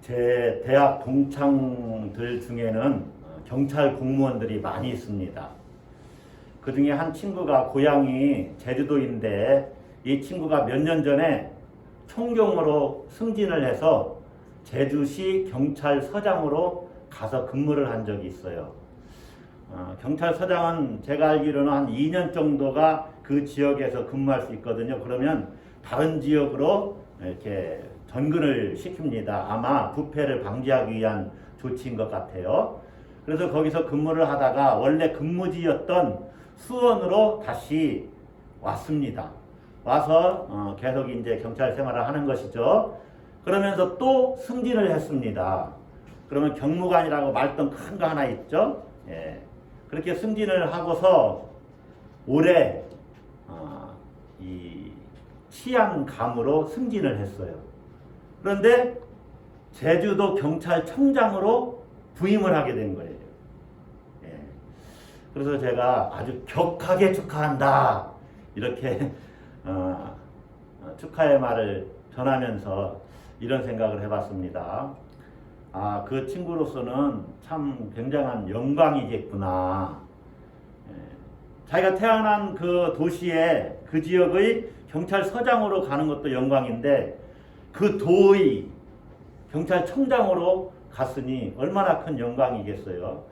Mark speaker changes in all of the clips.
Speaker 1: 제 대학 동창들 중에는 경찰 공무원들이 많이 있습니다. 그 중에 한 친구가 고향이 제주도인데 이 친구가 몇 년 전에 총경으로 승진을 해서 제주시 경찰서장으로 가서 근무를 한 적이 있어요. 경찰서장은 제가 알기로는 한 2년 정도가 그 지역에서 근무할 수 있거든요. 그러면 다른 지역으로 이렇게 전근을 시킵니다. 아마 부패를 방지하기 위한 조치인 것 같아요. 그래서 거기서 근무를 하다가 원래 근무지였던 수원으로 다시 왔습니다. 와서 계속 이제 경찰 생활을 하는 것이죠. 그러면서 또 승진을 했습니다. 그러면 경무관이라고 말던 큰 거 하나 있죠. 예. 그렇게 승진을 하고서 올해 이 치안감으로 승진을 했어요. 그런데 제주도 경찰청장으로 부임을 하게 된 거예요. 예. 그래서 제가 아주 격하게 축하한다 이렇게 축하의 말을 전하면서 이런 생각을 해봤습니다. 그 친구로서는 참 굉장한 영광이겠구나. 자기가 태어난 그 도시에 그 지역의 경찰서장으로 가는 것도 영광인데 그 도의 경찰청장으로 갔으니 얼마나 큰 영광이겠어요.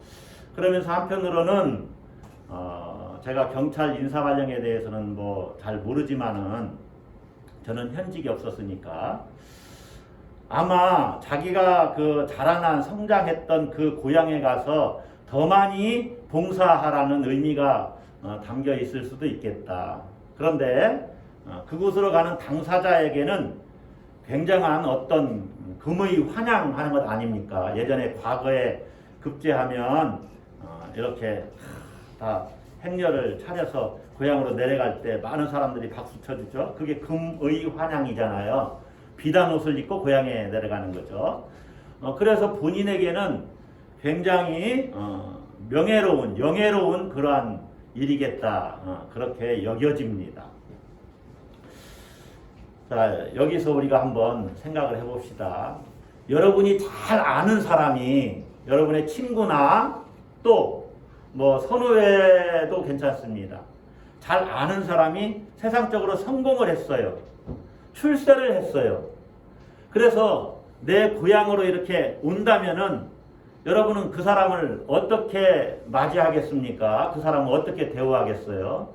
Speaker 1: 그러면서 한편으로는 제가 경찰 인사 발령에 대해서는 뭐 잘 모르지만은 저는 현직이 없었으니까 아마 자기가 그 자라난 성장했던 그 고향에 가서 더 많이 봉사하라는 의미가 담겨 있을 수도 있겠다. 그런데 그곳으로 가는 당사자에게는 굉장한 어떤 금의 환영하는 것 아닙니까? 예전에 과거에 급제하면 이렇게 다 행렬을 차려서 고향으로 내려갈 때 많은 사람들이 박수 쳐주죠. 그게 금의 환영이잖아요. 비단 옷을 입고 고향에 내려가는 거죠. 그래서 본인에게는 굉장히 명예로운, 영예로운 그러한 일이겠다. 그렇게 여겨집니다. 자, 여기서 우리가 한번 생각을 해봅시다. 여러분이 잘 아는 사람이 여러분의 친구나 또 뭐 선후배도 괜찮습니다. 잘 아는 사람이 세상적으로 성공을 했어요. 출세를 했어요. 그래서 내 고향으로 이렇게 온다면은 여러분은 그 사람을 어떻게 맞이하겠습니까? 그 사람을 어떻게 대우하겠어요?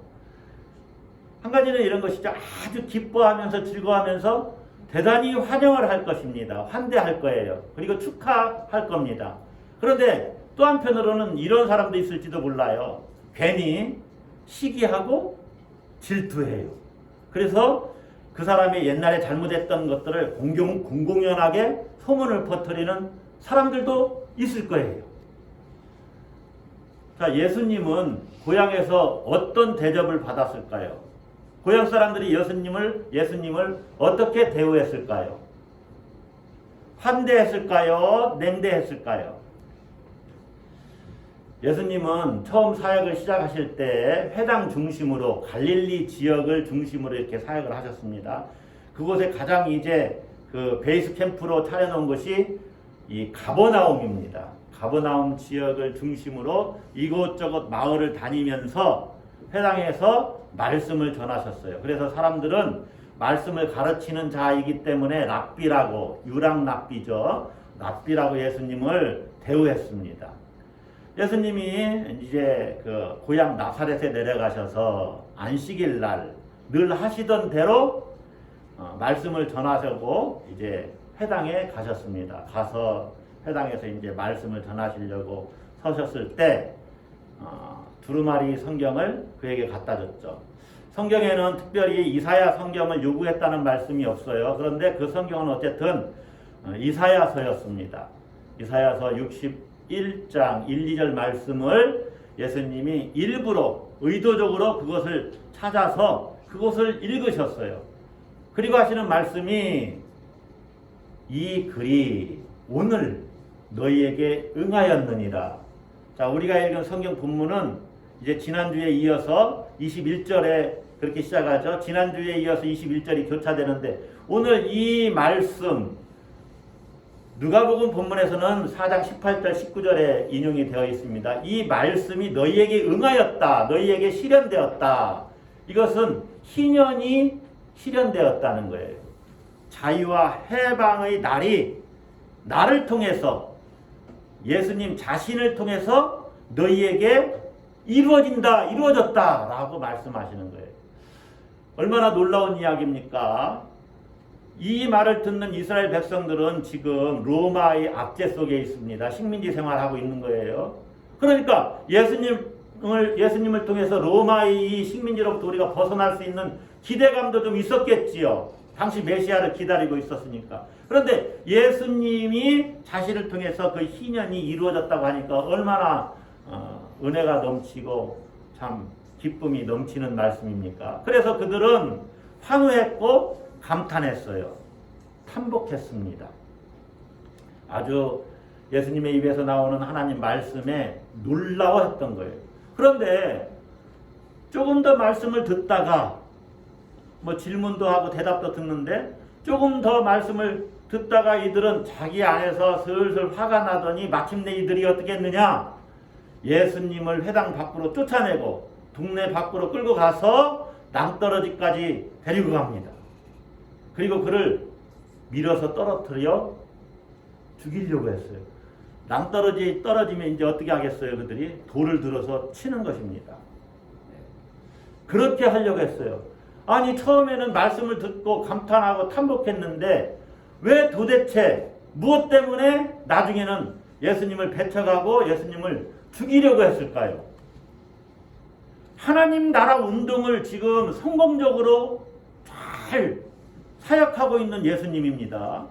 Speaker 1: 한 가지는 이런 것이죠. 아주 기뻐하면서 즐거워하면서 대단히 환영을 할 것입니다. 환대할 거예요. 그리고 축하할 겁니다. 그런데 또 한편으로는 이런 사람도 있을지도 몰라요. 괜히 시기하고 질투해요. 그래서 그 사람이 옛날에 잘못했던 것들을 공공연하게 소문을 퍼뜨리는 사람들도 있을 거예요. 자, 예수님은 고향에서 어떤 대접을 받았을까요? 고향 사람들이 예수님을 어떻게 대우했을까요? 환대했을까요? 냉대했을까요? 예수님은 처음 사역을 시작하실 때 회당 중심으로 갈릴리 지역을 중심으로 이렇게 사역을 하셨습니다. 그곳에 가장 이제 그 베이스 캠프로 차려놓은 것이 이 가버나움입니다. 가버나움 지역을 중심으로 이곳저곳 마을을 다니면서 회당에서 말씀을 전하셨어요. 그래서 사람들은 말씀을 가르치는 자이기 때문에 랍비라고, 유랑랍비죠. 랍비라고 예수님을 대우했습니다. 예수님이 이제 그 고향 나사렛에 내려가셔서 안식일 날 늘 하시던 대로 말씀을 전하시고 이제 회당에 가셨습니다. 가서 회당에서 이제 말씀을 전하시려고 서셨을 때 두루마리 성경을 그에게 갖다 줬죠. 성경에는 특별히 이사야 성경을 요구했다는 말씀이 없어요. 그런데 그 성경은 어쨌든 이사야서였습니다. 이사야서 61장 1, 2절 말씀을 예수님이 일부러 의도적으로 그것을 찾아서 그것을 읽으셨어요. 그리고 하시는 말씀이 이 글이 오늘 너희에게 응하였느니라. 자, 우리가 읽은 성경 본문은 이제 지난주에 이어서 21절에 그렇게 시작하죠. 지난주에 이어서 21절이 교차되는데 오늘 이 말씀 누가복음 본문에서는 4장 18절 19절에 인용이 되어 있습니다. 이 말씀이 너희에게 응하였다. 너희에게 실현되었다. 이것은 희년이 실현되었다는 거예요. 자유와 해방의 날이 나를 통해서 예수님 자신을 통해서 너희에게 이루어졌다 라고 말씀하시는 거예요. 얼마나 놀라운 이야기입니까? 이 말을 듣는 이스라엘 백성들은 지금 로마의 압제 속에 있습니다. 식민지 생활하고 있는 거예요. 그러니까 예수님을 통해서 로마의 이 식민지로부터 우리가 벗어날 수 있는 기대감도 좀 있었겠지요. 당시 메시아를 기다리고 있었으니까. 그런데 예수님이 자신을 통해서 그 희년이 이루어졌다고 하니까 얼마나 은혜가 넘치고 참 기쁨이 넘치는 말씀입니까? 그래서 그들은 환호했고 감탄했어요. 탐복했습니다. 아주 예수님의 입에서 나오는 하나님 말씀에 놀라워했던 거예요. 그런데 조금 더 말씀을 듣다가 뭐 질문도 하고 대답도 듣는데 조금 더 말씀을 듣다가 이들은 자기 안에서 슬슬 화가 나더니 마침내 이들이 어떻게 했느냐? 예수님을 회당 밖으로 쫓아내고 동네 밖으로 끌고 가서 낭떠러지까지 데리고 갑니다. 그리고 그를 밀어서 떨어뜨려 죽이려고 했어요. 낭떠러지 떨어지면 이제 어떻게 하겠어요? 그들이 돌을 들어서 치는 것입니다. 그렇게 하려고 했어요. 아니 처음에는 말씀을 듣고 감탄하고 탐복했는데 왜 도대체 무엇 때문에 나중에는 예수님을 배척하고 예수님을 죽이려고 했을까요? 하나님 나라 운동을 지금 성공적으로 잘 사역하고 있는 예수님입니다.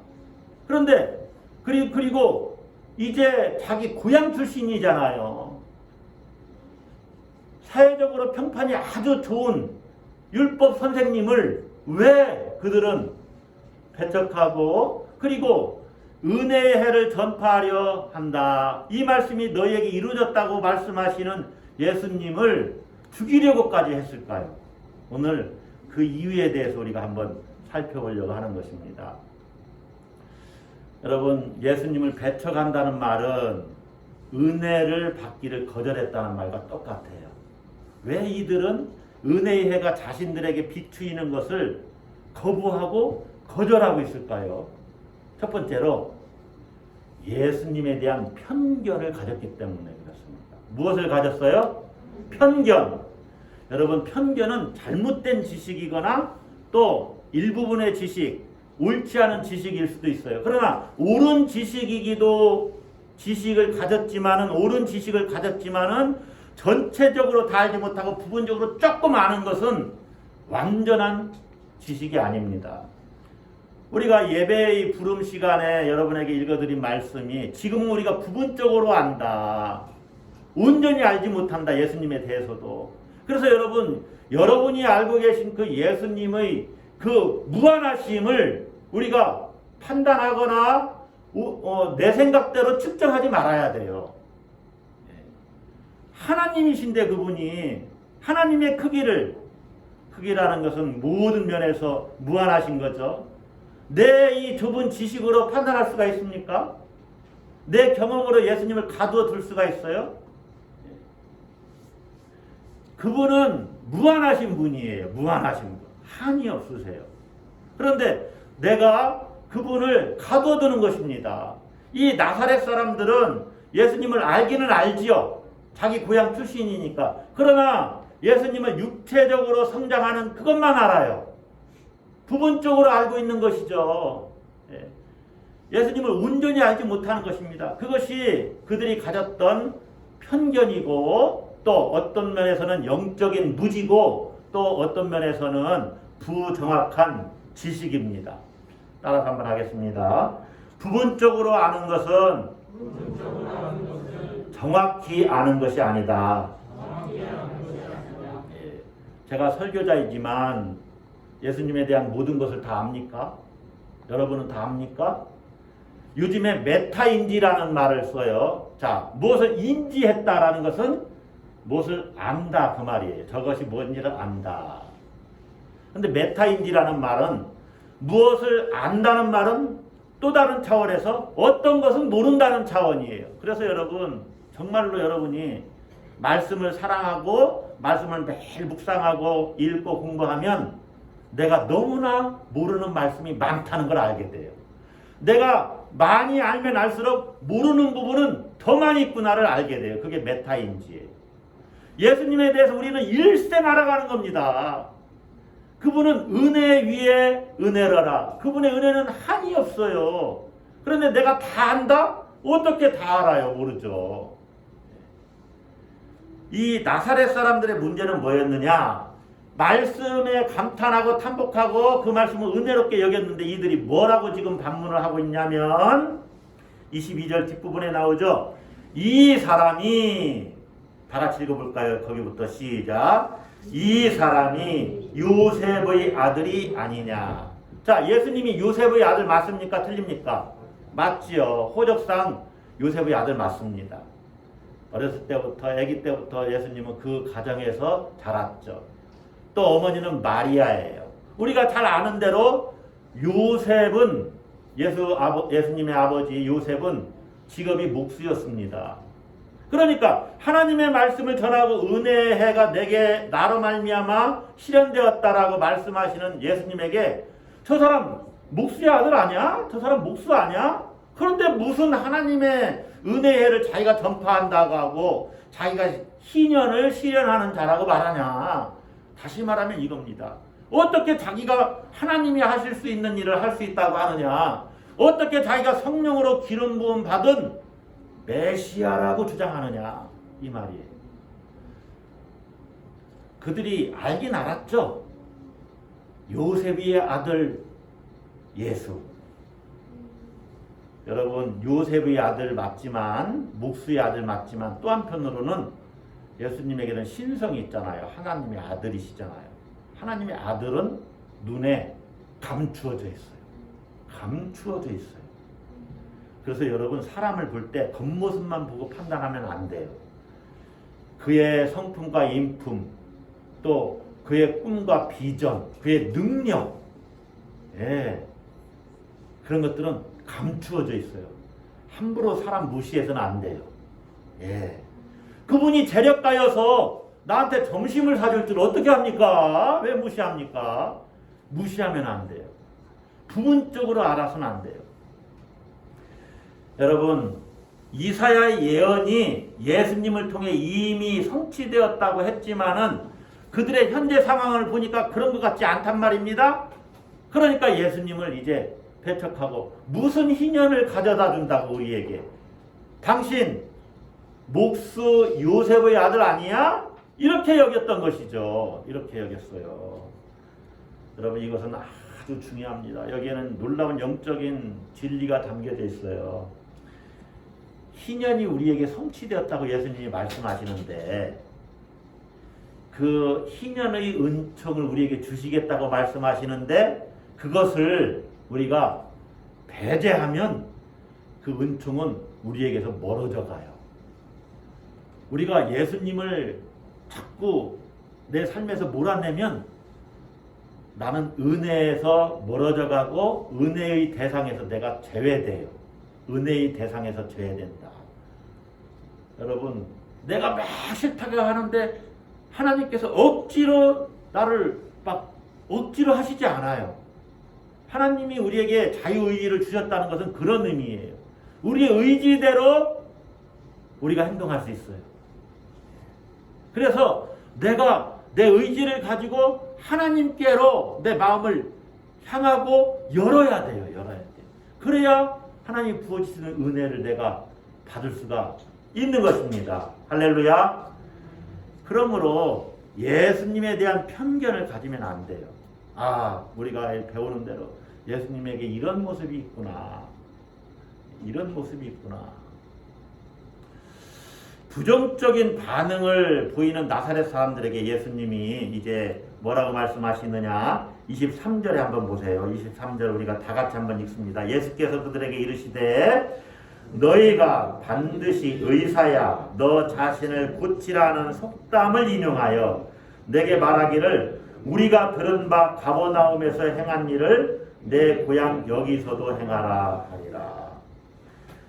Speaker 1: 그런데 그리고 이제 자기 고향 출신이잖아요. 사회적으로 평판이 아주 좋은 율법 선생님을 왜 그들은 배척하고 그리고 은혜의 해를 전파하려 한다. 이 말씀이 너희에게 이루어졌다고 말씀하시는 예수님을 죽이려고까지 했을까요? 오늘 그 이유에 대해서 우리가 한번 살펴보려고 하는 것입니다. 여러분, 예수님을 배척한다는 말은 은혜를 받기를 거절했다는 말과 똑같아요. 왜 이들은 은혜의 해가 자신들에게 비추이는 것을 거부하고 거절하고 있을까요? 첫 번째로 예수님에 대한 편견을 가졌기 때문에 그렇습니다. 무엇을 가졌어요? 편견. 여러분, 편견은 잘못된 지식이거나 또 일부분의 지식, 옳지 않은 지식일 수도 있어요. 그러나 옳은 지식을 가졌지만은 전체적으로 다 알지 못하고 부분적으로 조금 아는 것은 완전한 지식이 아닙니다. 우리가 예배의 부름 시간에 여러분에게 읽어드린 말씀이 지금 우리가 부분적으로 안다. 온전히 알지 못한다. 예수님에 대해서도. 그래서 여러분이 알고 계신 그 예수님의 그 무한하심을 우리가 판단하거나 내 생각대로 측정하지 말아야 돼요. 하나님이신데 그분이 하나님의 크기라는 것은 모든 면에서 무한하신 거죠. 내 이 좁은 지식으로 판단할 수가 있습니까? 내 경험으로 예수님을 가두어 둘 수가 있어요? 그분은 무한하신 분이에요. 무한하신 분. 한이 없으세요. 그런데 내가 그분을 가두어 두는 것입니다. 이 나사렛 사람들은 예수님을 알기는 알지요. 자기 고향 출신이니까. 그러나 예수님을 육체적으로 성장하는 그것만 알아요. 부분적으로 알고 있는 것이죠. 예수님을 온전히 알지 못하는 것입니다. 그것이 그들이 가졌던 편견이고 또 어떤 면에서는 영적인 무지고 또 어떤 면에서는 부정확한 지식입니다. 따라서 한번 하겠습니다. 부분적으로 아는 것은 정확히 아는 것이 아니다. 제가 설교자이지만 예수님에 대한 모든 것을 다 압니까? 여러분은 다 압니까? 요즘에 메타인지라는 말을 써요. 자, 무엇을 인지했다라는 것은 무엇을 안다 그 말이에요. 저것이 뭔지를 안다. 근데 메타인지라는 말은 무엇을 안다는 말은 또 다른 차원에서 어떤 것은 모른다는 차원이에요. 그래서 여러분 정말로 여러분이 말씀을 사랑하고 말씀을 매일 묵상하고 읽고 공부하면 내가 너무나 모르는 말씀이 많다는 걸 알게 돼요. 내가 많이 알면 알수록 모르는 부분은 더 많이 있구나를 알게 돼요. 그게 메타인지예요. 예수님에 대해서 우리는 일생 알아가는 겁니다. 그분은 은혜 위에 은혜라라. 그분의 은혜는 한이 없어요. 그런데 내가 다 안다? 어떻게 다 알아요? 모르죠. 이 나사렛 사람들의 문제는 뭐였느냐? 말씀에 감탄하고 탐복하고 그 말씀을 은혜롭게 여겼는데 이들이 뭐라고 지금 반문을 하고 있냐면 22절 뒷부분에 나오죠. 이 사람이 다 같이 읽어볼까요? 거기부터 시작. 이 사람이 요셉의 아들이 아니냐. 자, 예수님이 요셉의 아들 맞습니까? 틀립니까? 맞지요. 호적상 요셉의 아들 맞습니다. 어렸을 때부터 아기 때부터 예수님은 그 가정에서 자랐죠. 또 어머니는 마리아예요. 우리가 잘 아는 대로 요셉은 예수님의 아버지 요셉은 직업이 목수였습니다. 그러니까 하나님의 말씀을 전하고 은혜의 해가 내게 나로 말미암아 실현되었다라고 말씀하시는 예수님에게 저 사람 목수의 아들 아니야? 저 사람 목수 아니야? 그런데 무슨 하나님의 은혜의 해를 자기가 전파한다고 하고 자기가 희년을 실현하는 자라고 말하냐? 다시 말하면 이겁니다. 어떻게 자기가 하나님이 하실 수 있는 일을 할 수 있다고 하느냐? 어떻게 자기가 성령으로 기름 부음 받은 메시아라고 주장하느냐? 이 말이에요. 그들이 알긴 알았죠. 요셉의 아들 예수. 여러분 요셉의 아들 맞지만 목수의 아들 맞지만 또 한편으로는 예수님에게는 신성이 있잖아요. 하나님의 아들이시잖아요. 하나님의 아들은 눈에 감추어져 있어요. 감추어져 있어요. 그래서 여러분 사람을 볼 때 겉모습만 보고 판단하면 안 돼요. 그의 성품과 인품, 또 그의 꿈과 비전, 그의 능력, 그런 것들은 감추어져 있어요. 함부로 사람 무시해서는 안 돼요. 그분이 재력가여서 나한테 점심을 사줄 줄 어떻게 합니까? 왜 무시합니까? 무시하면 안 돼요. 부분적으로 알아서는 안 돼요. 여러분 이사야의 예언이 예수님을 통해 이미 성취되었다고 했지만은 그들의 현재 상황을 보니까 그런 것 같지 않단 말입니다. 그러니까 예수님을 이제 배척하고 무슨 희년을 가져다 준다고 우리에게. 당신 목수 요셉의 아들 아니야? 이렇게 여겼던 것이죠. 이렇게 여겼어요. 여러분 이것은 아주 중요합니다. 여기에는 놀라운 영적인 진리가 담겨져 있어요. 희년이 우리에게 성취되었다고 예수님이 말씀하시는데 그 희년의 은총을 우리에게 주시겠다고 말씀하시는데 그것을 우리가 배제하면 그 은총은 우리에게서 멀어져 가요. 우리가 예수님을 자꾸 내 삶에서 몰아내면 나는 은혜에서 멀어져 가고 은혜의 대상에서 내가 제외돼요. 은혜의 대상에서 제외된다. 여러분 내가 막 싫다고 하는데 하나님께서 억지로 나를 막 억지로 하시지 않아요. 하나님이 우리에게 자유의지를 주셨다는 것은 그런 의미예요. 우리의 의지대로 우리가 행동할 수 있어요. 그래서 내가 내 의지를 가지고 하나님께로 내 마음을 향하고 열어야 돼요. 열어야 돼요. 그래야 하나님이 부어주시는 은혜를 내가 받을 수가 있는 것입니다. 할렐루야. 그러므로 예수님에 대한 편견을 가지면 안 돼요. 우리가 배우는 대로 예수님에게 이런 모습이 있구나. 이런 모습이 있구나. 부정적인 반응을 보이는 나사렛 사람들에게 예수님이 이제 뭐라고 말씀하시느냐. 23절에 한번 보세요. 23절 우리가 다 같이 한번 읽습니다. 예수께서 그들에게 이르시되 너희가 반드시 의사야 너 자신을 고치라는 속담을 인용하여 내게 말하기를 우리가 들은 바 가버나움에서 행한 일을 내 고향 여기서도 행하라 하리라.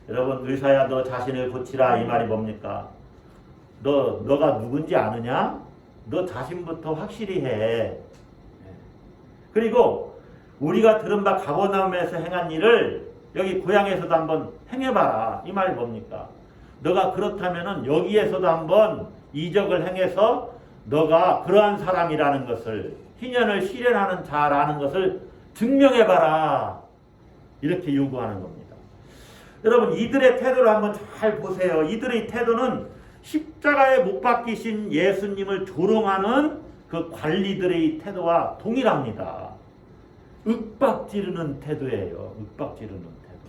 Speaker 1: 여러분, 의사야 너 자신을 고치라 이 말이 뭡니까? 너가 누군지 아느냐? 너 자신부터 확실히 해. 그리고 우리가 들은 바 가버나움에서 행한 일을 여기 고향에서도 한번 행해봐라. 이 말이 뭡니까? 너가 그렇다면은 여기에서도 한번 이적을 행해서 너가 그러한 사람이라는 것을, 희년을 실현하는 자라는 것을 증명해봐라. 이렇게 요구하는 겁니다. 여러분, 이들의 태도를 한번 잘 보세요. 이들의 태도는 십자가에 못 박히신 예수님을 조롱하는 그 관리들의 태도와 동일합니다. 윽박지르는 태도예요. 윽박지르는 태도.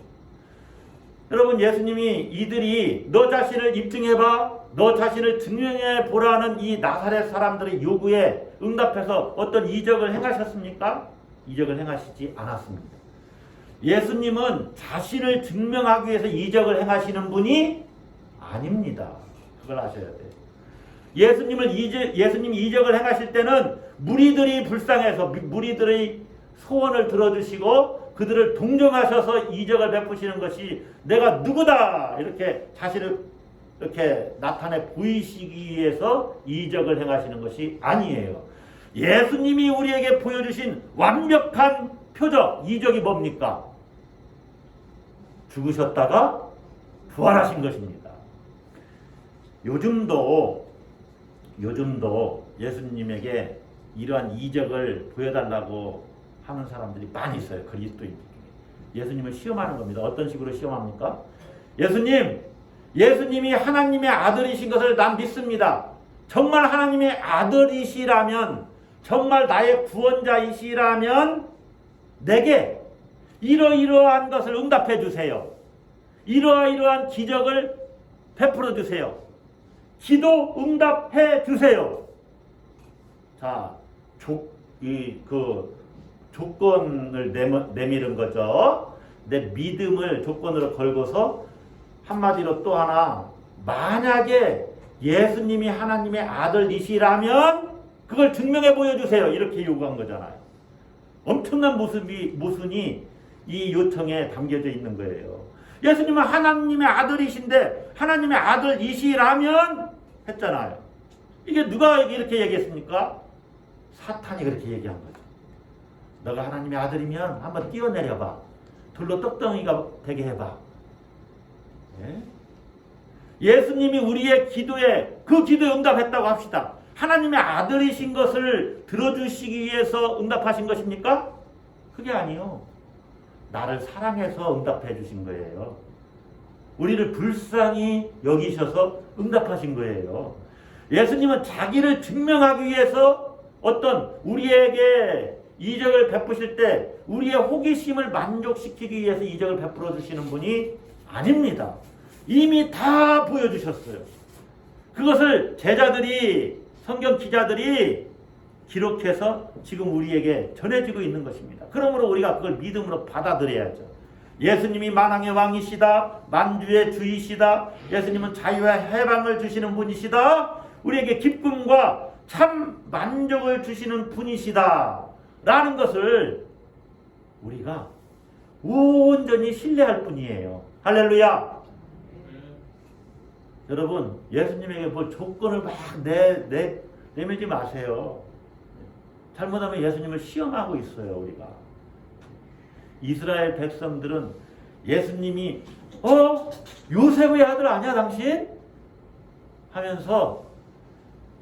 Speaker 1: 여러분, 예수님이 이들이 너 자신을 입증해봐, 너 자신을 증명해보라는 이 나사렛 사람들의 요구에 응답해서 어떤 이적을 행하셨습니까? 이적을 행하시지 않았습니다. 예수님은 자신을 증명하기 위해서 이적을 행하시는 분이 아닙니다. 그걸 아셔야 돼요. 예수님이 이적을 행하실 때는 무리들이 불쌍해서 무리들의 소원을 들어주시고 그들을 동정하셔서 이적을 베푸시는 것이 내가 누구다 이렇게 자신을 이렇게 나타내 보이시기 위해서 이적을 행하시는 것이 아니에요. 예수님이 우리에게 보여주신 완벽한 표적, 이적이 뭡니까? 죽으셨다가 부활하신 것입니다. 요즘도 예수님에게 이러한 이적을 보여달라고 하는 사람들이 많이 있어요. 그리스도인 중에. 예수님을 시험하는 겁니다. 어떤 식으로 시험합니까? 예수님이 하나님의 아들이신 것을 난 믿습니다. 정말 하나님의 아들이시라면, 정말 나의 구원자이시라면 내게 이러이러한 것을 응답해 주세요. 이러이러한 기적을 베풀어 주세요. 기도 응답해 주세요. 자, 조건을 내밀은 거죠. 내 믿음을 조건으로 걸고서 한마디로 또 하나, 만약에 예수님이 하나님의 아들이시라면 그걸 증명해 보여주세요. 이렇게 요구한 거잖아요. 엄청난 모순이 이 요청에 담겨져 있는 거예요. 예수님은 하나님의 아들이신데 하나님의 아들이시라면 했잖아요. 이게 누가 이렇게 얘기했습니까? 사탄이 그렇게 얘기한 거죠. 너가 하나님의 아들이면 한번 뛰어내려봐. 돌로 떡덩이가 되게 해봐. 예? 예수님이 우리의 기도에 그 기도에 응답했다고 합시다. 하나님의 아들이신 것을 들어주시기 위해서 응답하신 것입니까? 그게 아니요. 나를 사랑해서 응답해 주신 거예요. 우리를 불쌍히 여기셔서 응답하신 거예요. 예수님은 자기를 증명하기 위해서 어떤 우리에게 이적을 베푸실 때 우리의 호기심을 만족시키기 위해서 이적을 베풀어 주시는 분이 아닙니다. 이미 다 보여주셨어요. 그것을 제자들이, 성경 기자들이 기록해서 지금 우리에게 전해지고 있는 것입니다. 그러므로 우리가 그걸 믿음으로 받아들여야죠. 예수님이 만왕의 왕이시다, 만주의 주이시다, 예수님은 자유와 해방을 주시는 분이시다, 우리에게 기쁨과 참 만족을 주시는 분이시다 라는 것을 우리가 온전히 신뢰할 뿐이에요. 할렐루야. 여러분, 예수님에게 뭐 조건을 막 내밀지 마세요. 잘못하면 예수님을 시험하고 있어요. 우리가 이스라엘 백성들은 예수님이 요셉의 아들 아니야 당신? 하면서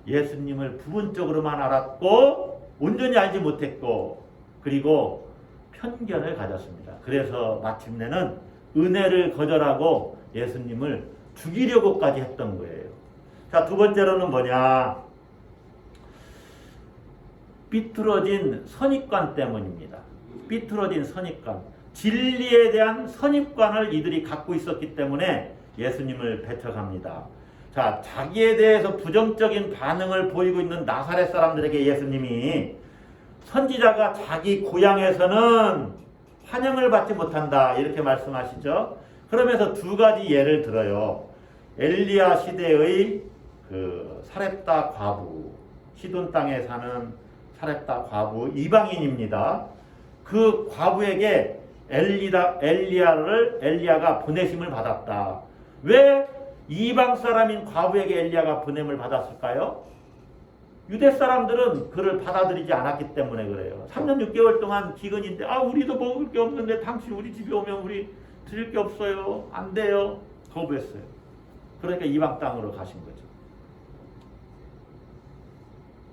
Speaker 1: 예수님을 부분적으로만 알았고 온전히 알지 못했고, 그리고 편견을 가졌습니다. 그래서 마침내는 은혜를 거절하고 예수님을 죽이려고까지 했던 거예요. 자, 두 번째로는 뭐냐? 삐뚤어진 선입관 때문입니다. 삐뚤어진 선입관. 진리에 대한 선입관을 이들이 갖고 있었기 때문에 예수님을 배척합니다. 자, 자기에 대해서 부정적인 반응을 보이고 있는 나사렛 사람들에게 예수님이 선지자가 자기 고향에서는 환영을 받지 못한다 이렇게 말씀하시죠. 그러면서 두 가지 예를 들어요. 엘리야 시대의 그 사렙다 과부, 시돈 땅에 사는 사렙다 과부, 이방인입니다. 그 과부에게 엘리야가 보내심을 받았다. 왜 이방 사람인 과부에게 엘리야가 보냄을 받았을까요? 유대 사람들은 그를 받아들이지 않았기 때문에 그래요. 3년 6개월 동안 기근인데 우리도 먹을 게 없는데 당신 우리 집에 오면 우리 드릴 게 없어요. 안 돼요. 거부했어요. 그러니까 이방 땅으로 가신 거죠.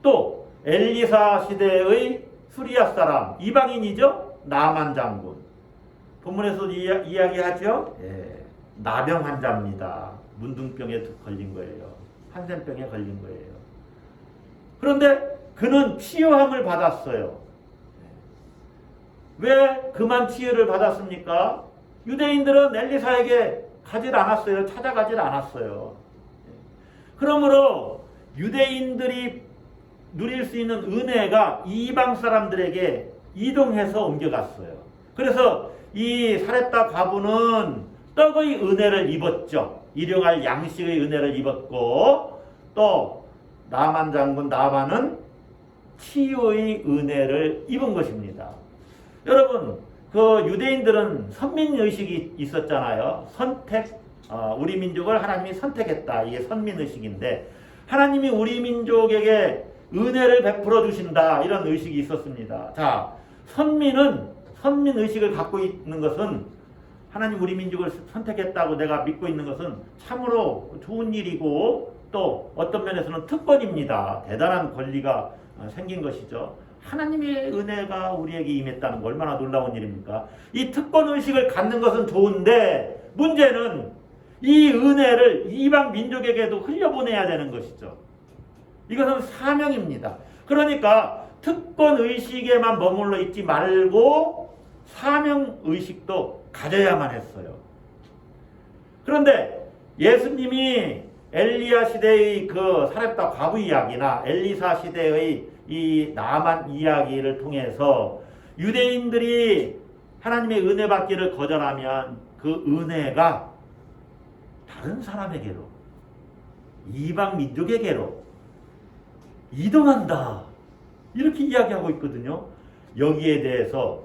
Speaker 1: 또 엘리사 시대의 수리아 사람 이방인이죠. 나만 장군. 본문에서 이야기하죠. 나병 환자입니다. 문둥병에 걸린 거예요. 한센병에 걸린 거예요. 그런데 그는 치유함을 받았어요. 왜 그만 치유를 받았습니까? 유대인들은 엘리사에게 가질 않았어요. 찾아가질 않았어요. 그러므로 유대인들이 누릴 수 있는 은혜가 이방 사람들에게 이동해서 옮겨갔어요. 그래서 이 사렙다 과부는 떡의 은혜를 입었죠. 일용할 양식의 은혜를 입었고, 또 나만 장군 나만은 치유의 은혜를 입은 것입니다. 여러분, 그 유대인들은 선민의식이 있었잖아요. 우리 민족을 하나님이 선택했다. 이게 선민의식인데, 하나님이 우리 민족에게 은혜를 베풀어 주신다. 이런 의식이 있었습니다. 자, 선민의식을 갖고 있는 것은, 하나님 우리 민족을 선택했다고 내가 믿고 있는 것은 참으로 좋은 일이고, 또 어떤 면에서는 특권입니다. 대단한 권리가 생긴 것이죠. 하나님의 은혜가 우리에게 임했다는 거 얼마나 놀라운 일입니까? 이 특권의식을 갖는 것은 좋은데, 문제는 이 은혜를 이방 민족에게도 흘려보내야 되는 것이죠. 이것은 사명입니다. 그러니까 특권의식에만 머물러 있지 말고 사명의식도 가져야만 했어요. 그런데 예수님이 엘리야 시대의 그 사렙다 과부 이야기나 엘리사 시대의 이 나만 이야기를 통해서 유대인들이 하나님의 은혜 받기를 거절하면 그 은혜가 다른 사람에게로, 이방 민족에게로 이동한다. 이렇게 이야기하고 있거든요. 여기에 대해서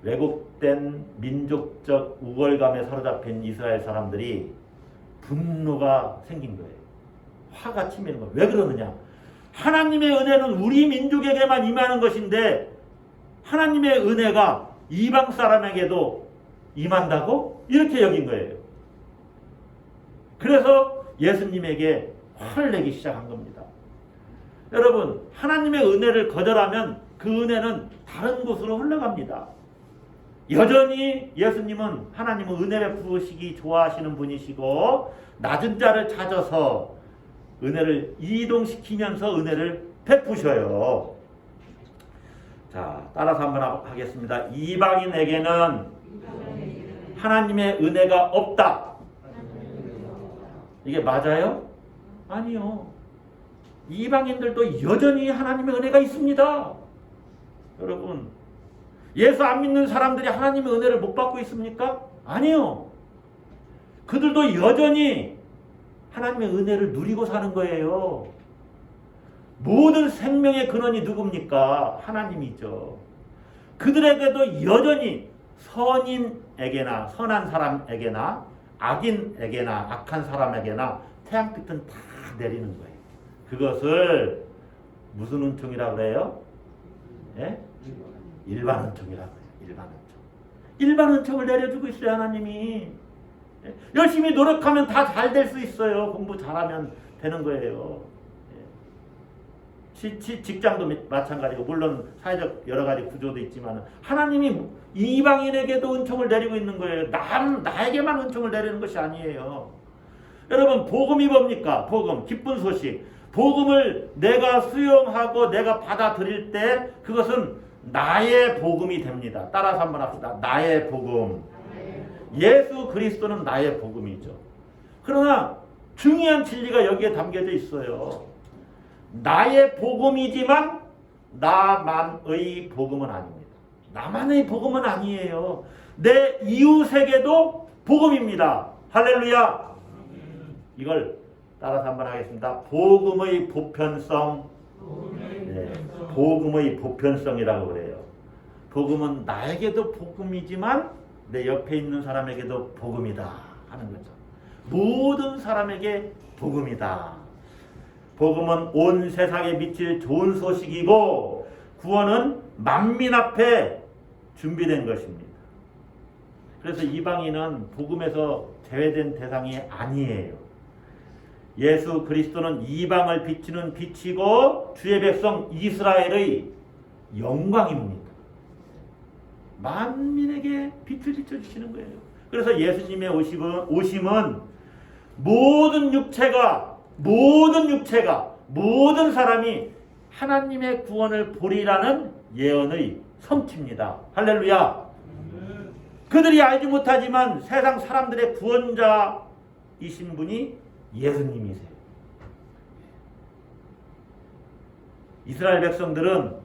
Speaker 1: 왜곡된 민족적 우월감에 사로잡힌 이스라엘 사람들이 분노가 생긴 거예요. 화가 치미는 거예요. 왜 그러느냐? 하나님의 은혜는 우리 민족에게만 임하는 것인데 하나님의 은혜가 이방 사람에게도 임한다고? 이렇게 여긴 거예요. 그래서 예수님에게 화를 내기 시작한 겁니다. 여러분, 하나님의 은혜를 거절하면 그 은혜는 다른 곳으로 흘러갑니다. 여전히 예수님은 하나님은 은혜 베푸시기 좋아하시는 분이시고, 낮은 자를 찾아서 은혜를 이동시키면서 은혜를 베푸셔요. 자, 따라서 한번 하겠습니다. 이방인에게는 하나님의 은혜가 없다. 이게 맞아요? 아니요. 이방인들도 여전히 하나님의 은혜가 있습니다. 여러분, 예수 안 믿는 사람들이 하나님의 은혜를 못 받고 있습니까? 아니요. 그들도 여전히 하나님의 은혜를 누리고 사는 거예요. 모든 생명의 근원이 누굽니까? 하나님이죠. 그들에게도 여전히 선인에게나 선한 사람에게나 악인에게나 악한 사람에게나 태양빛은 다 내리는 거예요. 그것을 무슨 은총이라고 그래요? 예? 일반 은총이라고 해요. 일반 은총을 내려주고 있어요. 하나님이. 예? 열심히 노력하면 다 잘 될 수 있어요. 공부 잘하면 되는 거예요. 예. 직장도 마찬가지고, 물론 사회적 여러 가지 구조도 있지만 하나님이 이방인에게도 은총을 내리고 있는 거예요. 나에게만 은총을 내리는 것이 아니에요. 여러분, 복음이 뭡니까? 복음, 기쁜 소식. 복음을 내가 수용하고 내가 받아들일 때 그것은 나의 복음이 됩니다. 따라서 한번 합시다. 나의 복음. 예수 그리스도는 나의 복음이죠. 그러나 중요한 진리가 여기에 담겨져 있어요. 나의 복음이지만 나만의 복음은 아닙니다. 나만의 복음은 아니에요. 내 이웃에게도 복음입니다. 할렐루야. 이걸 따라서 한번 하겠습니다. 복음의 보편성. 네, 복음의 보편성이라고 그래요. 복음은 나에게도 복음이지만 내 옆에 있는 사람에게도 복음이다 하는 거죠. 모든 사람에게 복음이다. 복음은 온 세상에 미칠 좋은 소식이고 구원은 만민 앞에 준비된 것입니다. 그래서 이방인은 복음에서 제외된 대상이 아니에요. 예수 그리스도는 이방을 비추는 빛이고 주의 백성 이스라엘의 영광입니다. 만민에게 빛을 비춰주시는 거예요. 그래서 예수님의 오심은 모든 육체가 모든 사람이 하나님의 구원을 보리라는 예언의 성취입니다. 할렐루야. 그들이 알지 못하지만 세상 사람들의 구원자이신 분이 예수님이세요. 이스라엘 백성들은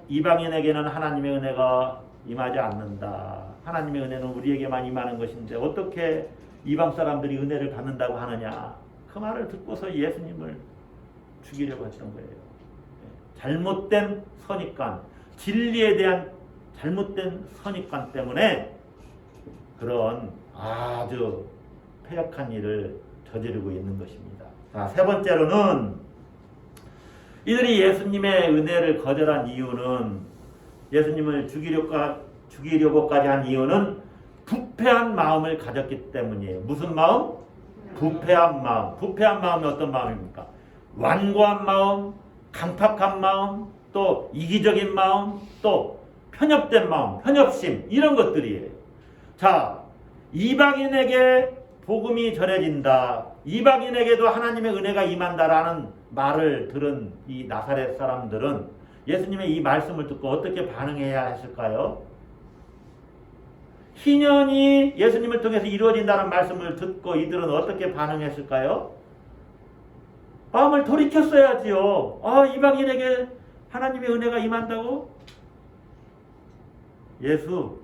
Speaker 1: 이방인에게는 하나님의 은혜가 임하지 않는다. 하나님의 은혜는 우리에게만 임하는 것인데 어떻게 이방 사람들이 은혜를 받는다고 하느냐. 그 말을 듣고서 예수님을 죽이려고 했던 거예요. 잘못된 선입관, 진리에 대한 잘못된 선입관 때문에 그런 아주 패역한 일을 저지르고 있는 것입니다. 자, 세 번째로는 이들이 예수님의 은혜를 거절한 이유는 예수님을 죽이려고까지 한 이유는 부패한 마음을 가졌기 때문이에요. 무슨 마음? 부패한 마음. 부패한 마음이 어떤 마음입니까? 완고한 마음, 강팍한 마음, 또 이기적인 마음, 또 편협된 마음, 편협심 이런 것들이에요. 자, 이방인에게 복음이 전해진다. 이방인에게도 하나님의 은혜가 임한다라는 말을 들은 이 나사렛 사람들은 예수님의 이 말씀을 듣고 어떻게 반응해야 했을까요? 희년이 예수님을 통해서 이루어진다는 말씀을 듣고 이들은 어떻게 반응했을까요? 마음을 돌이켰어야지요. 이방인에게 하나님의 은혜가 임한다고? 예수,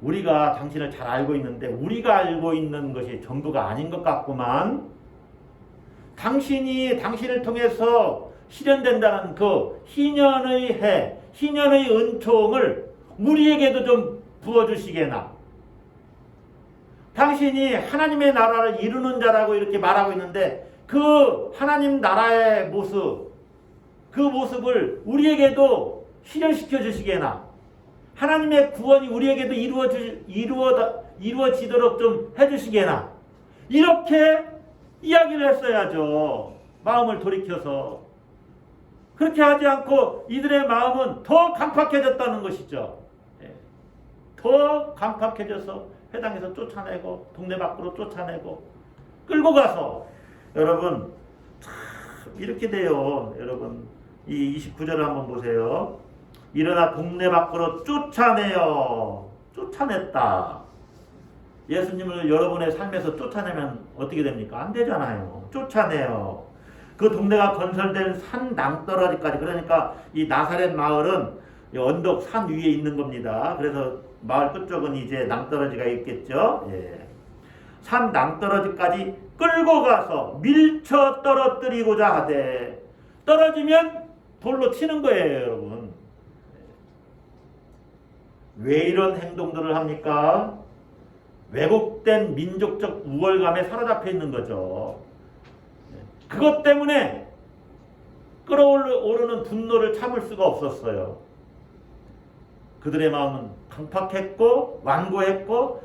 Speaker 1: 우리가 당신을 잘 알고 있는데 우리가 알고 있는 것이 전부가 아닌 것 같구만. 당신이 당신을 통해서 실현된다는 그 희년의 해, 희년의 은총을 우리에게도 좀 부어주시게나. 당신이 하나님의 나라를 이루는 자라고 이렇게 말하고 있는데 그 하나님 나라의 모습, 그 모습을 우리에게도 실현시켜 주시게나. 하나님의 구원이 우리에게도 이루어지도록 좀 해주시게나. 이렇게 이야기를 했어야죠. 마음을 돌이켜서. 그렇게 하지 않고 이들의 마음은 더 강팍해졌다는 것이죠. 더 강팍해져서 회당에서 쫓아내고 동네 밖으로 쫓아내고 끌고 가서 여러분 참 이렇게 돼요. 여러분 이 29절을 한번 보세요. 일어나 동네 밖으로 쫓아내요. 쫓아냈다. 예수님을 여러분의 삶에서 쫓아내면 어떻게 됩니까? 안 되잖아요. 쫓아내요. 그 동네가 건설된 산 낭떠러지까지. 그러니까 이 나사렛 마을은 언덕 산 위에 있는 겁니다. 그래서 마을 끝쪽은 이제 낭떠러지가 있겠죠. 예. 산 낭떠러지까지 끌고 가서 밀쳐 떨어뜨리고자 하되, 떨어지면 돌로 치는 거예요, 여러분. 왜 이런 행동들을 합니까? 왜곡된 민족적 우월감에 사로잡혀 있는 거죠. 그것 때문에 끓어오르는 분노를 참을 수가 없었어요. 그들의 마음은 강팍했고 완고했고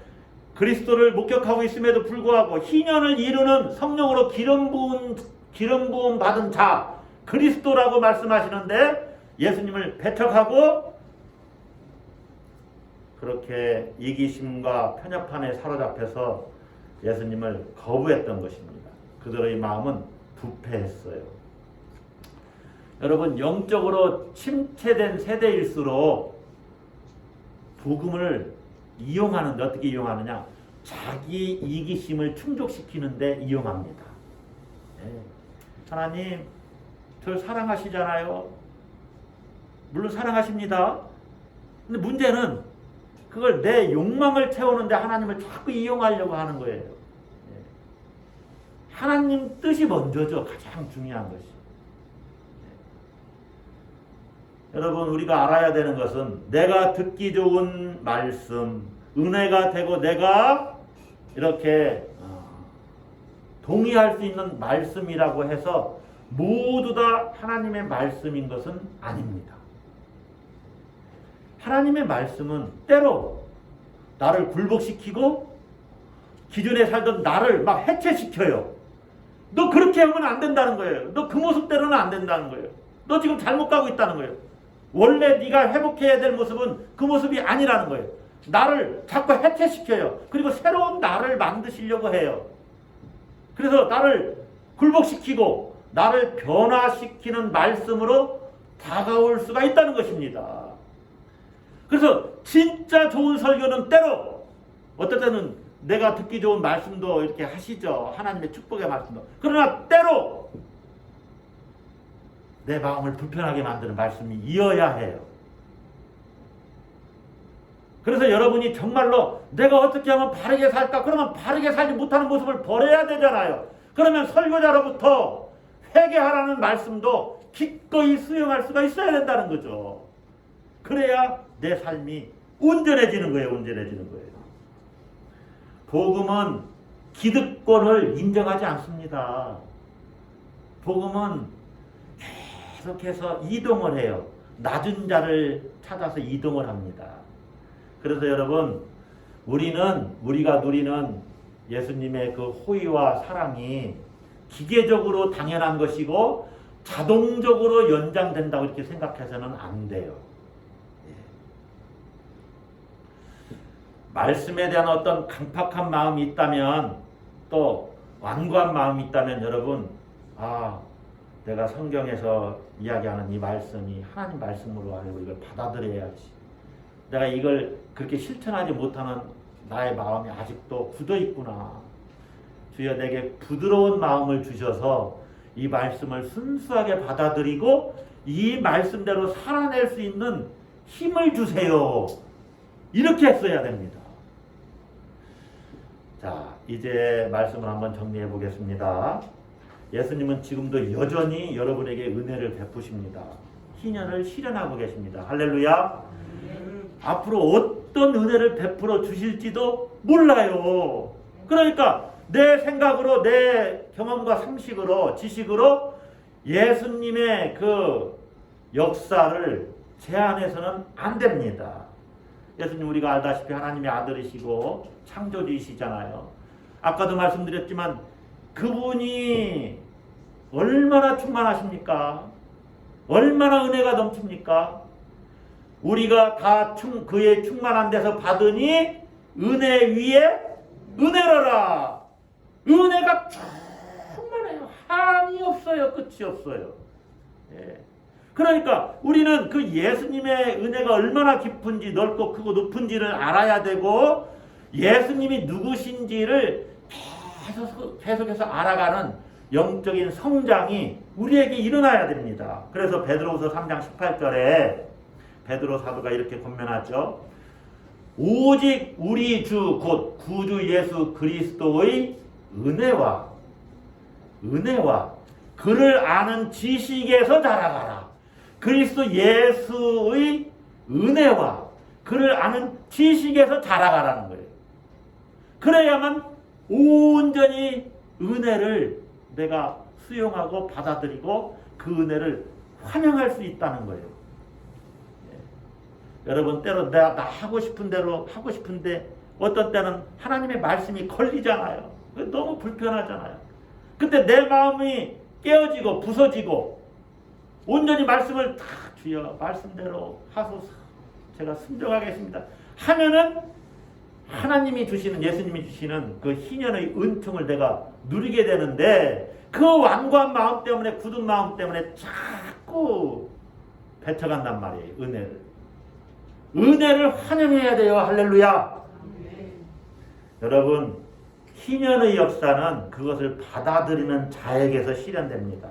Speaker 1: 그리스도를 목격하고 있음에도 불구하고 희년을 이루는 성령으로 기름 부음 받은 자 그리스도라고 말씀하시는데 예수님을 배척하고 그렇게 이기심과 편협함에 사로잡혀서 예수님을 거부했던 것입니다. 그들의 마음은 부패했어요. 여러분, 영적으로 침체된 세대일수록 복음을 이용하는데 어떻게 이용하느냐? 자기 이기심을 충족시키는데 이용합니다. 네. 하나님, 저를 사랑하시잖아요. 물론 사랑하십니다. 근데 문제는 그걸 내 욕망을 채우는데 하나님을 자꾸 이용하려고 하는 거예요. 네. 하나님 뜻이 먼저죠. 가장 중요한 것이. 여러분 우리가 알아야 되는 것은 내가 듣기 좋은 말씀, 은혜가 되고 내가 이렇게 동의할 수 있는 말씀이라고 해서 모두 다 하나님의 말씀인 것은 아닙니다. 하나님의 말씀은 때로 나를 굴복시키고 기존에 살던 나를 막 해체시켜요. 너 그렇게 하면 안 된다는 거예요. 너 그 모습대로는 안 된다는 거예요. 너 지금 잘못 가고 있다는 거예요. 원래 네가 회복해야 될 모습은 그 모습이 아니라는 거예요. 나를 자꾸 해체시켜요. 그리고 새로운 나를 만드시려고 해요. 그래서 나를 굴복시키고 나를 변화시키는 말씀으로 다가올 수가 있다는 것입니다. 그래서 진짜 좋은 설교는 때로 어떨 때는 내가 듣기 좋은 말씀도 이렇게 하시죠. 하나님의 축복의 말씀도. 그러나 때로 내 마음을 불편하게 만드는 말씀이 이어야 해요. 그래서 여러분이 정말로 내가 어떻게 하면 바르게 살까? 그러면 바르게 살지 못하는 모습을 버려야 되잖아요. 그러면 설교자로부터 회개하라는 말씀도 기꺼이 수용할 수가 있어야 된다는 거죠. 그래야 내 삶이 온전해지는 거예요. 온전해지는 거예요. 복음은 기득권을 인정하지 않습니다. 복음은 계속해서 이동을 해요. 낮은 자를 찾아서 이동을 합니다. 그래서 여러분 우리가 누리는 예수님의 그 호의와 사랑이 기계적으로 당연한 것이고 자동적으로 연장된다고 이렇게 생각해서는 안 돼요. 말씀에 대한 어떤 강팍한 마음이 있다면 또 완고한 마음이 있다면 여러분 내가 성경에서 이야기하는 이 말씀이 하나님 말씀으로 알고 이걸 받아들여야지. 내가 이걸 그렇게 실천하지 못하는 나의 마음이 아직도 굳어 있구나. 주여 내게 부드러운 마음을 주셔서 이 말씀을 순수하게 받아들이고 이 말씀대로 살아낼 수 있는 힘을 주세요. 이렇게 했어야 됩니다. 자, 이제 말씀을 한번 정리해 보겠습니다. 예수님은 지금도 여전히 여러분에게 은혜를 베푸십니다. 희년을 실현하고 계십니다. 할렐루야. 앞으로 어떤 은혜를 베풀어 주실지도 몰라요. 그러니까 내 생각으로 내 경험과 상식으로 지식으로 예수님의 그 역사를 제한해서는 안 됩니다. 예수님 우리가 알다시피 하나님의 아들이시고 창조주이시잖아요. 아까도 말씀드렸지만 그분이 얼마나 충만하십니까? 얼마나 은혜가 넘칩니까? 우리가 다 그의 충만한 데서 받으니 은혜 위에 은혜로라. 은혜가 충만해요. 한이 없어요. 끝이 없어요. 예. 그러니까 우리는 그 예수님의 은혜가 얼마나 깊은지 넓고 크고 높은지를 알아야 되고 예수님이 누구신지를 계속해서 알아가는 영적인 성장이 우리에게 일어나야 됩니다. 그래서 베드로후서 3장 18절에 베드로 사도가 이렇게 권면하죠. 오직 우리 주 곧 구주 예수 그리스도의 은혜와 그를 아는 지식에서 자라가라. 그리스도 예수의 은혜와 그를 아는 지식에서 자라가라는 거예요. 그래야만 온전히 은혜를 내가 수용하고 받아들이고 그 은혜를 환영할 수 있다는 거예요. 여러분 때로 내가 하고 싶은 대로 하고 싶은데 어떤 때는 하나님의 말씀이 걸리잖아요. 너무 불편하잖아요. 근데 내 마음이 깨어지고 부서지고 온전히 말씀을 다 주여 말씀대로 하소서 제가 순종하겠습니다 하면은 하나님이 주시는 예수님이 주시는 그 희년의 은총을 내가 누리게 되는데 그 완고한 마음 때문에 굳은 마음 때문에 자꾸 뱉어간단 말이에요. 은혜를 환영해야 돼요. 할렐루야. 여러분 희년의 역사는 그것을 받아들이는 자에게서 실현됩니다.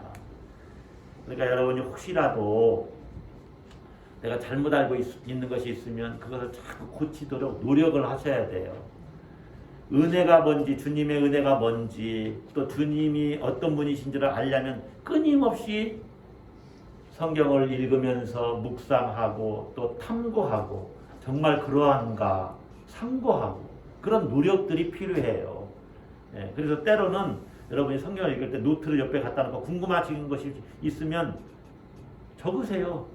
Speaker 1: 그러니까 여러분이 혹시라도 내가 잘못 알고 있는 것이 있으면 그것을 자꾸 고치도록 노력을 하셔야 돼요. 은혜가 뭔지 주님의 은혜가 뭔지 또 주님이 어떤 분이신지를 알려면 끊임없이 성경을 읽으면서 묵상하고 또 탐구하고 정말 그러한가 상고하고 그런 노력들이 필요해요. 예, 그래서 때로는 여러분이 성경을 읽을 때 노트를 옆에 갖다 놓고 궁금하신 것이 있으면 적으세요.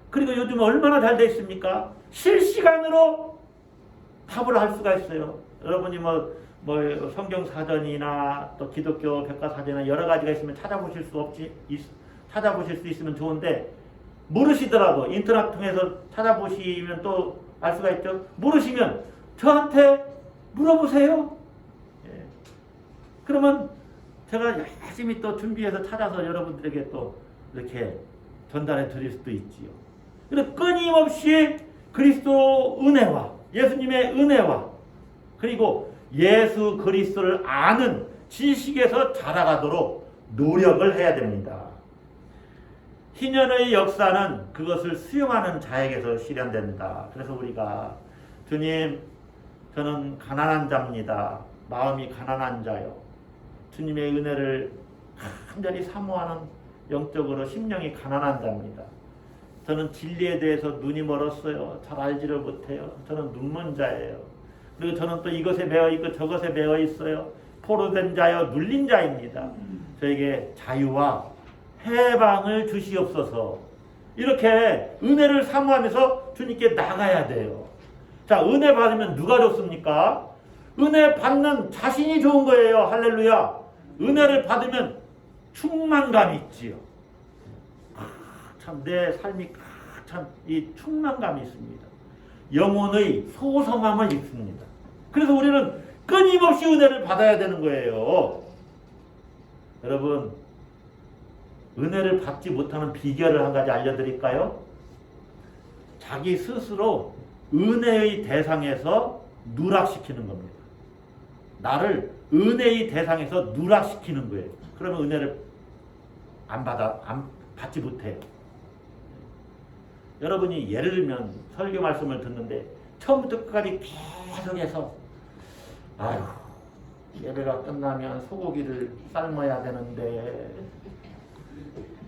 Speaker 1: 그리고 요즘 얼마나 잘 돼 있습니까? 실시간으로 답을 할 수가 있어요. 여러분이 뭐 성경 사전이나 또 기독교 백과사전이나 여러 가지가 있으면 찾아보실 수 있으면 좋은데 모르시더라도 인터넷 통해서 찾아보시면 또 알 수가 있죠. 모르시면 저한테 물어보세요. 예. 그러면 제가 열심히 또 준비해서 찾아서 여러분들에게 또 이렇게 전달해 드릴 수도 있지요. 그래서 끊임없이 그리스도 은혜와 예수님의 은혜와 그리고 예수 그리스도를 아는 지식에서 자라가도록 노력을 해야 됩니다. 희년의 역사는 그것을 수용하는 자에게서 실현된다. 그래서 우리가 주님, 저는 가난한 자입니다. 마음이 가난한 자요. 주님의 은혜를 간절히 사모하는 영적으로 심령이 가난한 자입니다. 저는 진리에 대해서 눈이 멀었어요. 잘 알지를 못해요. 저는 눈먼 자예요. 그리고 저는 또 이것에 매여 있고 저것에 매여 있어요. 포로된 자여 눌린 자입니다. 저에게 자유와 해방을 주시옵소서. 이렇게 은혜를 사모하면서 주님께 나가야 돼요. 자, 은혜 받으면 누가 좋습니까? 은혜 받는 자신이 좋은 거예요. 할렐루야. 은혜를 받으면 충만감이 있지요. 참 내 삶이 참 이 충만감이 있습니다. 영혼의 소성함을 입습니다. 그래서 우리는 끊임없이 은혜를 받아야 되는 거예요. 여러분, 은혜를 받지 못하는 비결을 한 가지 알려드릴까요? 자기 스스로 은혜의 대상에서 누락시키는 겁니다. 나를 은혜의 대상에서 누락시키는 거예요. 그러면 은혜를 받지 못해요. 여러분이 예를 들면 설교 말씀을 듣는데 처음부터 끝까지 계속해서 아유, 예배가 끝나면 소고기를 삶아야 되는데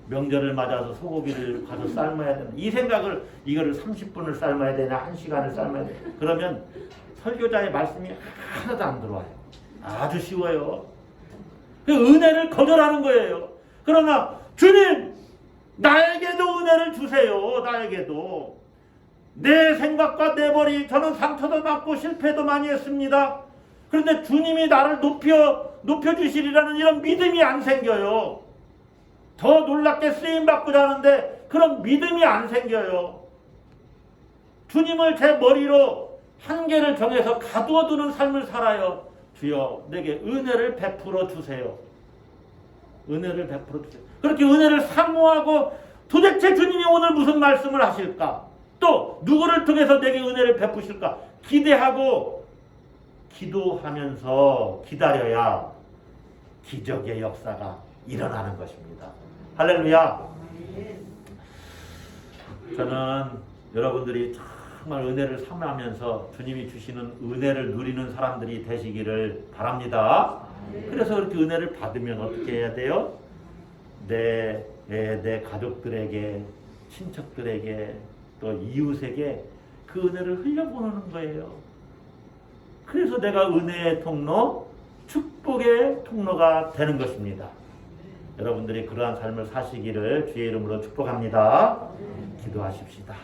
Speaker 1: 명절을 맞아서 소고기를 가서 삶아야 되는데 이 생각을 이거를 30분을 삶아야 되나 1시간을 삶아야 되나 그러면 설교자의 말씀이 하나도 안 들어와요. 아주 쉬워요. 그 은혜를 거절하는 거예요. 그러나 주님 나에게도 은혜를 주세요. 나에게도. 내 생각과 내 머리 저는 상처도 받고 실패도 많이 했습니다. 그런데 주님이 나를 높여주시리라는 이런 믿음이 안 생겨요. 더 놀랍게 쓰임받고자 하는데 그런 믿음이 안 생겨요. 주님을 제 머리로 한계를 정해서 가두어 두는 삶을 살아요. 주여 내게 은혜를 베풀어 주세요. 은혜를 베풀어 주세요. 그렇게 은혜를 사모하고 도대체 주님이 오늘 무슨 말씀을 하실까? 또 누구를 통해서 내게 은혜를 베푸실까? 기대하고 기도하면서 기다려야 기적의 역사가 일어나는 것입니다. 할렐루야. 저는 여러분들이 정말 은혜를 사모하면서 주님이 주시는 은혜를 누리는 사람들이 되시기를 바랍니다. 그래서 그렇게 은혜를 받으면 어떻게 해야 돼요? 내 가족들에게, 친척들에게, 또 이웃에게 그 은혜를 흘려보내는 거예요. 그래서 내가 은혜의 통로, 축복의 통로가 되는 것입니다. 여러분들이 그러한 삶을 사시기를 주의 이름으로 축복합니다. 기도하십시다.